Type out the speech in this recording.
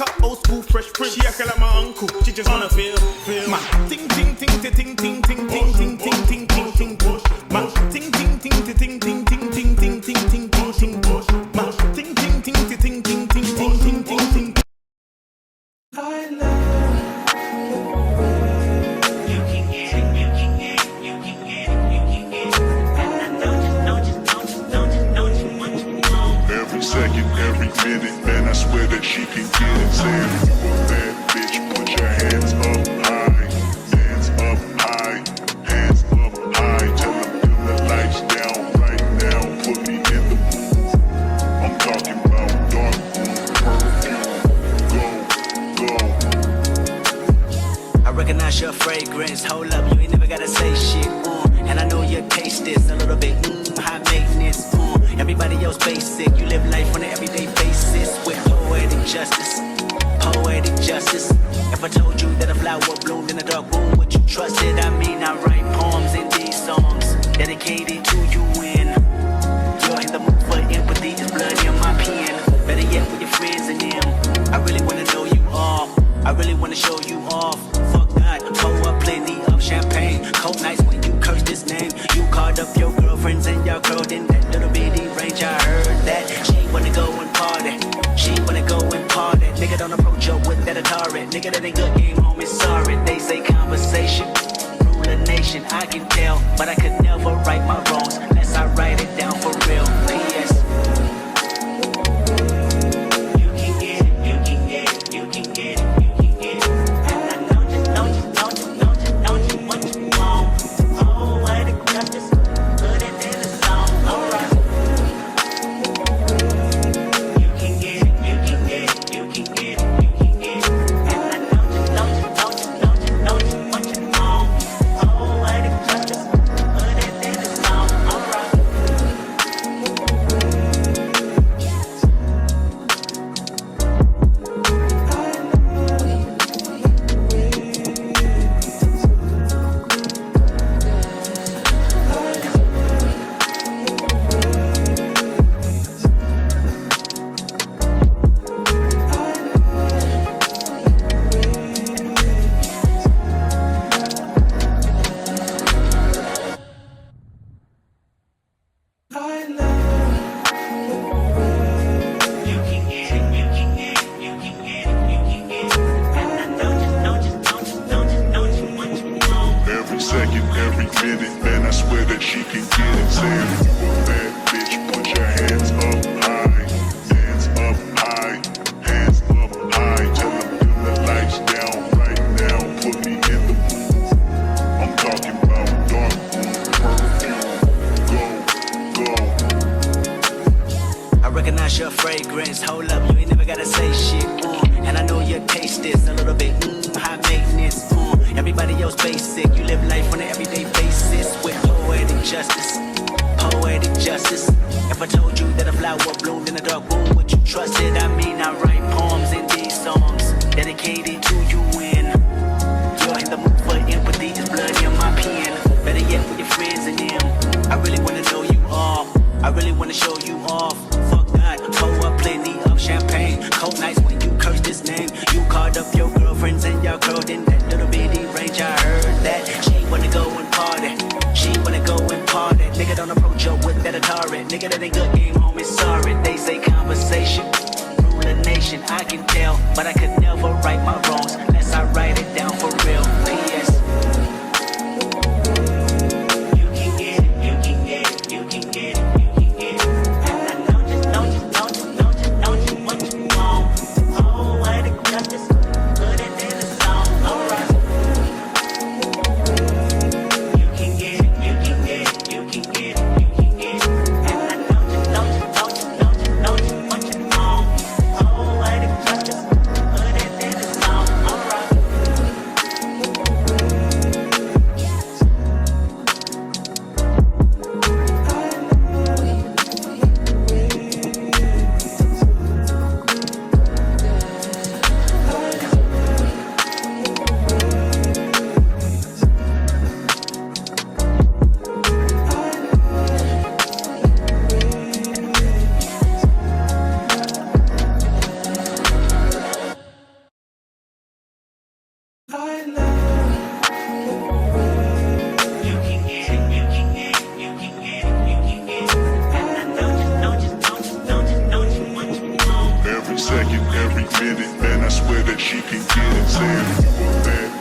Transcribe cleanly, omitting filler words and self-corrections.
like a old school fresh prince. She acting like my uncle. She just wanna feel. Man, ting ting ting ting ting ting ting ting ting ting ting ting ting. Man, ting ting ting ting ting ting ting ting ting ting ting ting. Man, ting ting ting ting ting ting ting ting ting ting. I love. Second, every minute, man, I swear that she can get it. Saying, bad bitch, put your hands up high, hands up high, hands up high. Tell them dim the lights down right now, put me in the mood. I'm talking about dark perfume, go. I recognize your fragrance, hold up, you ain't never gotta say shit, and I know your taste is a little bit, high maintenance, everybody else basic, you live life on an everyday basis with poetic justice, poetic justice. If I told you that a flower bloomed in a dark room, would you trust it? I mean, I write poems in these songs dedicated to you when you're in the mood for empathy, is blood in my pen. Better yet with your friends and them. I really wanna know you all, I really wanna show you off. Fuck that, pour up plenty of champagne, cold nights when you curse this name. You called up your girlfriends and y'all curled in that little bitty range. I heard that she wanna go and party, she wanna go and party. Nigga, don't approach her with that Atari. Nigga, that ain't good game, homie, sorry. They say conversation rule a nation, I can tell, but I could never right my wrongs unless I write it down for real. P.S. You can get it, you can get it, you can get it, you can get it. And I know you, know you, know you, know you, know you, what you want. Oh, I the justice, put it in the song, alright. You can get it, you can get it, you can get it, you can get it. And I know you, know you, know you, know you, know you, what you want. Oh, I the justice, put it in the song, alright. You can get it, you can get it, you can get it, you can get it. And I know you, know you, know you, know you, know you, what you want. Every second, every minute, man, I swear that she can get it. Saying, bad bitch, put your hands up high, hands up high, hands up high. Tell them dim the lights down right now, put me in the mood. I'm talking about dark perfume, go. I recognize your fragrance, hold up, you ain't never gotta say shit, and I know your taste is a little bit, high maintenance, everybody else basic, you live life on an everyday basis with poetic justice, poetic justice. If I told you that a flower bloomed in a dark room, would you trust it? I mean, I write poems in these songs dedicated to you when you're in the mood for empathy, is blood in my pen. Better yet with your friends and them. I really wanna know you all, I really wanna show you off. Fuck that, pour up plenty of champagne, cold nights when you curse this name. You called up your girlfriends and y'all curled in that little bitty range. I heard that she wanna go and party, she wanna go and party. Nigga, don't approach her with that Atari. Nigga, that ain't good game, homie, sorry. They say conversation rule a nation, I can tell, but I could never right my wrongs unless I write it down for real. P.S. You can get it, you can get it, you can get it, you can get it. And I know you, know you, know you, know you, know you, what you want. Oh, I the justice, put it in the song, alright. You can get it, you can get it, you can get it, you can get it. And I know you, know you, know you, know you, know you, what you want. Oh, I the justice, put it in the song, every minute. Man, I swear that she can get it. Saying you a bad